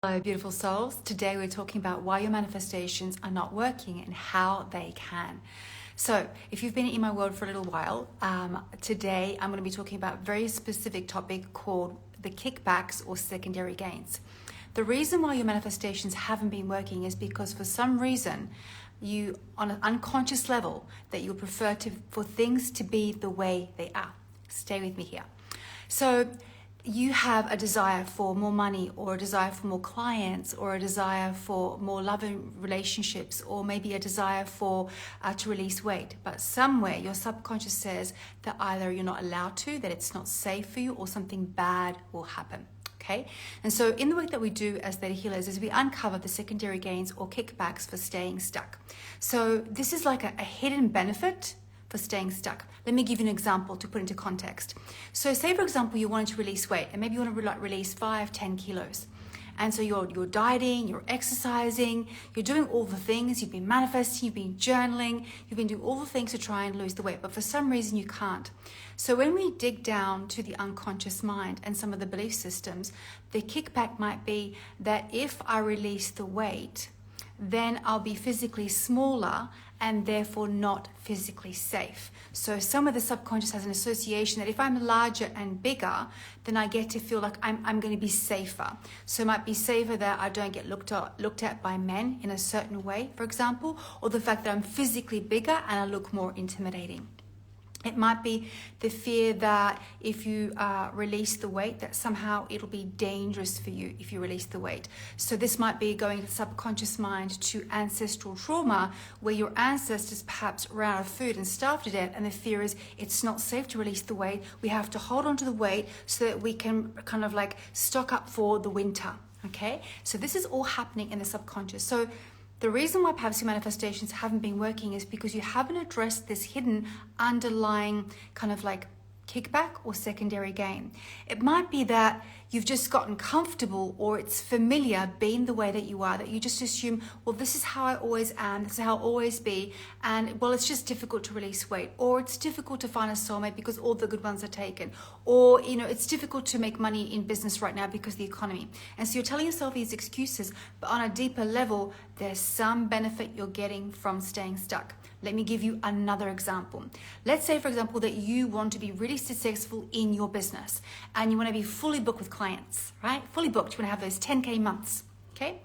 Hello, beautiful souls. Today we're talking about why your manifestations are not working and how they can. So if you've been in my world for a little while, today I'm going to be talking about a very specific topic called the kickbacks or secondary gains. The reason why your manifestations haven't been working is because for some reason you, on an unconscious level, that you prefer for things to be the way they are. Stay with me here. So you have a desire for more money, or a desire for more clients, or a desire for more loving relationships, or maybe a desire for to release weight. But somewhere your subconscious says that either you're not allowed to, that it's not safe for you, or something bad will happen. Okay? And so in the work that we do as Theta Healers is we uncover the secondary gains or kickbacks for staying stuck. So this is like a hidden benefit for staying stuck. Let me give you an example to put into context. So say, for example, you wanted to release weight, and maybe you want to release 5-10 kilos. And so you're dieting, you're exercising, you're doing all the things, you've been manifesting, you've been journaling, you've been doing all the things to try and lose the weight, but for some reason you can't. So when we dig down to the unconscious mind and some of the belief systems, the kickback might be that if I release the weight, then I'll be physically smaller and therefore not physically safe. So some of the subconscious has an association that if I'm larger and bigger, then I get to feel like I'm going to be safer. So it might be safer that I don't get looked at by men in a certain way, for example, or the fact that I'm physically bigger and I look more intimidating. It might be the fear that if you release the weight, that somehow it'll be dangerous for you if you release the weight. So this might be going to the subconscious mind to ancestral trauma, where your ancestors perhaps ran out of food and starved to death, and the fear is it's not safe to release the weight. We have to hold on to the weight so that we can kind of like stock up for the winter. Okay, so this is all happening in the subconscious. So the reason why perhaps your manifestations haven't been working is because you haven't addressed this hidden underlying kind of like kickback or secondary gain. It might be that you've just gotten comfortable, or it's familiar being the way that you are, that you just assume, well, this is how I always am, this is how I'll always be, and well, it's just difficult to release weight, or it's difficult to find a soulmate because all the good ones are taken, or it's difficult to make money in business right now because of the economy. And so you're telling yourself these excuses, but on a deeper level, there's some benefit you're getting from staying stuck. Let me give you another example. Let's say, for example, that you want to be really successful in your business and you want to be fully booked with clients, right? Fully booked. You want to have those 10K months, okay?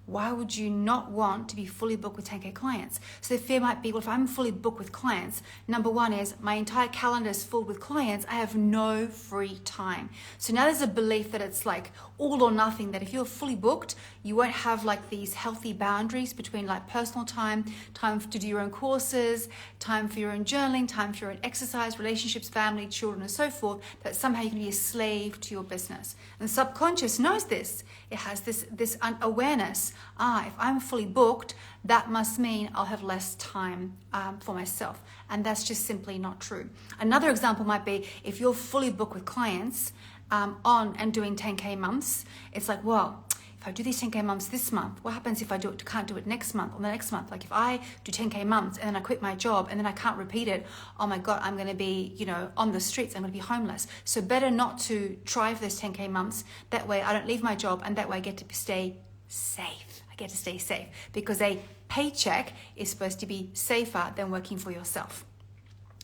Why would you not want to be fully booked with 10K clients? So the fear might be, well, if I'm fully booked with clients, number one is my entire calendar is full with clients. I have no free time. So now there's a belief that it's like all or nothing, that if you're fully booked, you won't have like these healthy boundaries between like personal time, time to do your own courses, time for your own journaling, time for your own exercise, relationships, family, children, and so forth, that somehow you can be a slave to your business. And the subconscious knows this. It has this awareness. If I'm fully booked, that must mean I'll have less time for myself. And that's just simply not true. Another example might be if you're fully booked with clients on and doing 10K months, it's like, well, if I do these 10K months this month, what happens if I can't do it next month or the next month? Like if I do 10K months and then I quit my job and then I can't repeat it, oh my God, I'm going to be, on the streets. I'm going to be homeless. So better not to try for those 10K months. That way I don't leave my job, and that way I get to stay safe. I get to stay safe because a paycheck is supposed to be safer than working for yourself.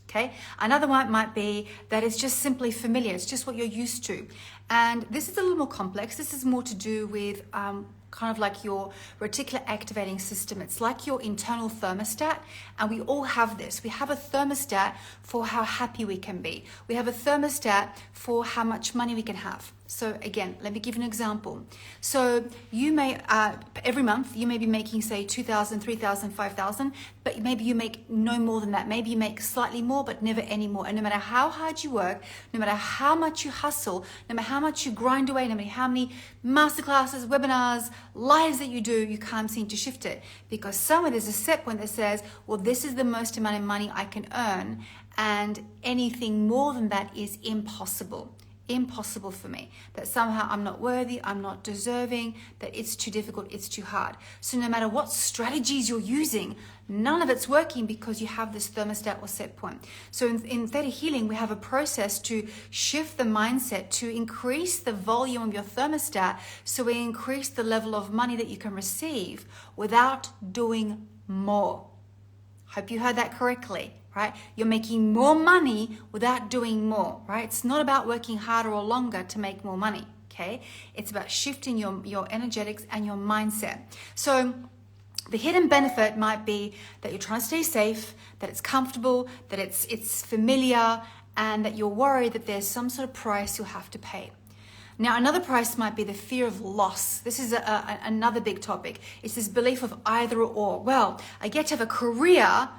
Okay. Another one might be that it's just simply familiar. It's just what you're used to. And this is a little more complex. This is more to do with kind of like your reticular activating system. It's like your internal thermostat. And we all have this. We have a thermostat for how happy we can be. We have a thermostat for how much money we can have. So again, let me give you an example. So you may, every month, you may be making, say, 2,000, 3,000, 5,000, but maybe you make no more than that. Maybe you make slightly more, but never any more. And no matter how hard you work, no matter how much you hustle, no matter how much you grind away, no matter how many masterclasses, webinars, lives that you do, you can't seem to shift it. Because somewhere there's a set point that says, well, this is the most amount of money I can earn, and anything more than that is impossible. impossible for me, that somehow I'm not worthy, I'm not deserving, that it's too difficult, it's too hard. So no matter what strategies you're using, none of it's working because you have this thermostat or set point. So in Theta Healing, we have a process to shift the mindset, to increase the volume of your thermostat, so we increase the level of money that you can receive without doing more. Hope you heard that correctly. Right? You're making more money without doing more, right? It's not about working harder or longer to make more money, okay? It's about shifting your energetics and your mindset. So the hidden benefit might be that you're trying to stay safe, that it's comfortable, that it's familiar, and that you're worried that there's some sort of price you'll have to pay. Now, another price might be the fear of loss. This is another big topic. It's this belief of either or. Well, I get to have a career,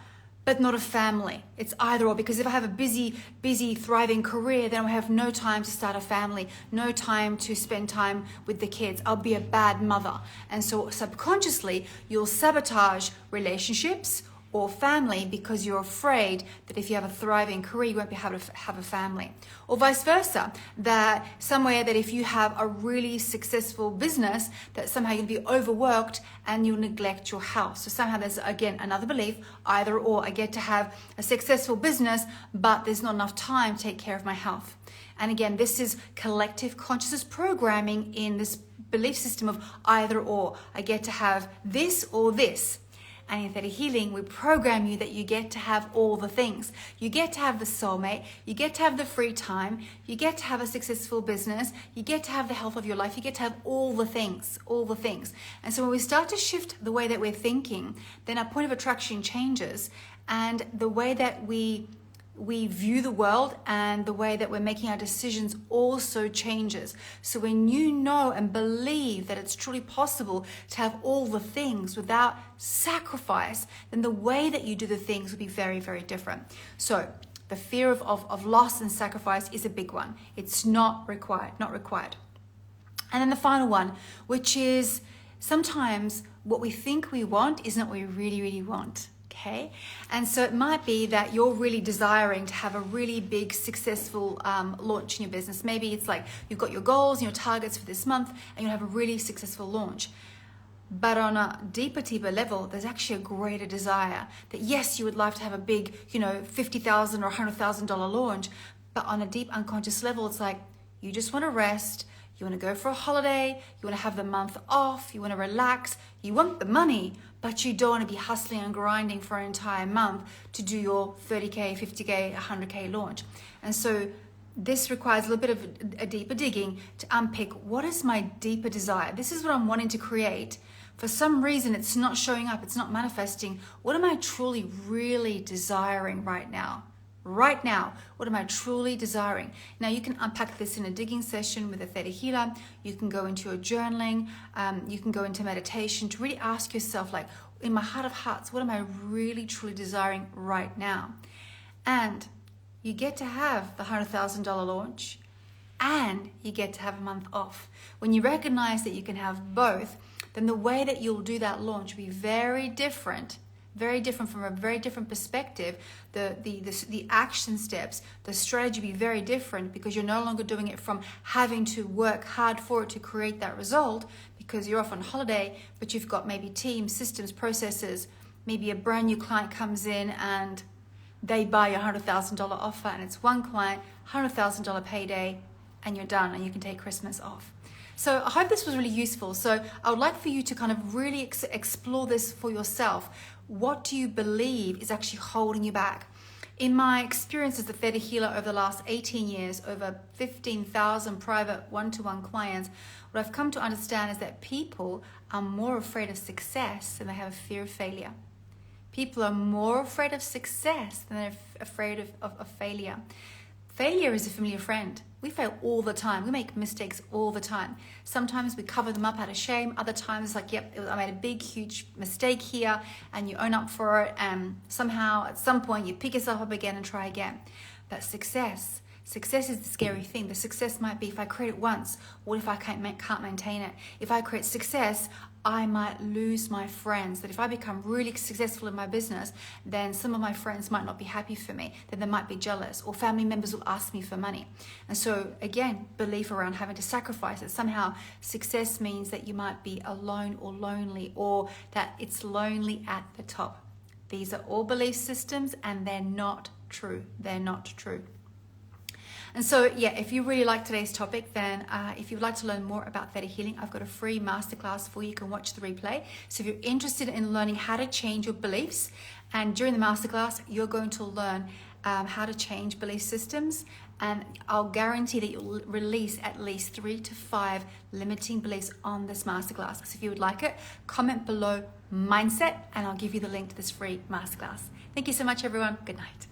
but not a family. It's either or, because if I have a busy, thriving career, then I have no time to start a family, no time to spend time with the kids. I'll be a bad mother. And so subconsciously, you'll sabotage relationships or family because you're afraid that if you have a thriving career, you won't be able to have a family. Or vice versa, that somewhere that if you have a really successful business, that somehow you'll be overworked and you'll neglect your health. So somehow there's, again, another belief, either or. I get to have a successful business, but there's not enough time to take care of my health. And again, this is collective consciousness programming in this belief system of either or. I get to have this or this. And in Theta Healing, we program you that you get to have all the things. You get to have the soulmate, you get to have the free time, you get to have a successful business, you get to have the health of your life, you get to have all the things, all the things. And so when we start to shift the way that we're thinking, then our point of attraction changes, and the way that we view the world and the way that we're making our decisions also changes. So when you know and believe that it's truly possible to have all the things without sacrifice, then the way that you do the things will be very, very different. So the fear of loss and sacrifice is a big one. It's not required. And then the final one, which is sometimes what we think we want isn't what we really, really want. Okay, and so it might be that you're really desiring to have a really big, successful launch in your business. Maybe it's like you've got your goals and your targets for this month, and you'll have a really successful launch. But on a deeper level, there's actually a greater desire that yes, you would love to have a big, $50,000 or $100,000 launch. But on a deep unconscious level, it's like you just want to rest. You want to go for a holiday, you want to have the month off, you want to relax, you want the money, but you don't want to be hustling and grinding for an entire month to do your 30K, 50K, 100K launch. And so this requires a little bit of a deeper digging to unpick what is my deeper desire. This is what I'm wanting to create. For some reason, it's not showing up, it's not manifesting. What am I truly, really desiring right now? Right now, what am I truly desiring? Now, you can unpack this in a digging session with a Theta Healer. You can go into your journaling. You can go into meditation to really ask yourself, like, in my heart of hearts, what am I really, truly desiring right now? And you get to have the $100,000 launch, and you get to have a month off. When you recognize that you can have both, then the way that you'll do that launch will be very different from a very different perspective. The action steps, the strategy will be very different, because you're no longer doing it from having to work hard for it to create that result, because you're off on holiday, but you've got maybe teams, systems, processes. Maybe a brand new client comes in and they buy a $100,000 offer, and it's one client, $100,000 payday, and you're done, and you can take Christmas off. So I hope this was really useful. So I would like for you to kind of really explore this for yourself. What do you believe is actually holding you back? In my experience as a Theta Healer over the last 18 years, over 15,000 private one-to-one clients, what I've come to understand is that people are more afraid of success than they have a fear of failure. People are more afraid of success than they're afraid of failure. Failure is a familiar friend. We fail all the time. We make mistakes all the time. Sometimes we cover them up out of shame. Other times it's like, yep, I made a big, huge mistake here, and you own up for it. And somehow, at some point, you pick yourself up again and try again. But success Success is the scary thing. The success might be if I create it once, what if I can't maintain it? If I create success, I might lose my friends. That if I become really successful in my business, then some of my friends might not be happy for me. Then they might be jealous, or family members will ask me for money. And so again, belief around having to sacrifice it. Somehow success means that you might be alone or lonely, or that it's lonely at the top. These are all belief systems, and they're not true. They're not true. And so, yeah, if you really like today's topic, then if you'd like to learn more about Theta Healing, I've got a free masterclass for you. You can watch the replay. So if you're interested in learning how to change your beliefs, and during the masterclass, you're going to learn how to change belief systems, and I'll guarantee that you'll release at least 3 to 5 limiting beliefs on this masterclass. So if you would like it, comment below mindset, and I'll give you the link to this free masterclass. Thank you so much, everyone. Good night.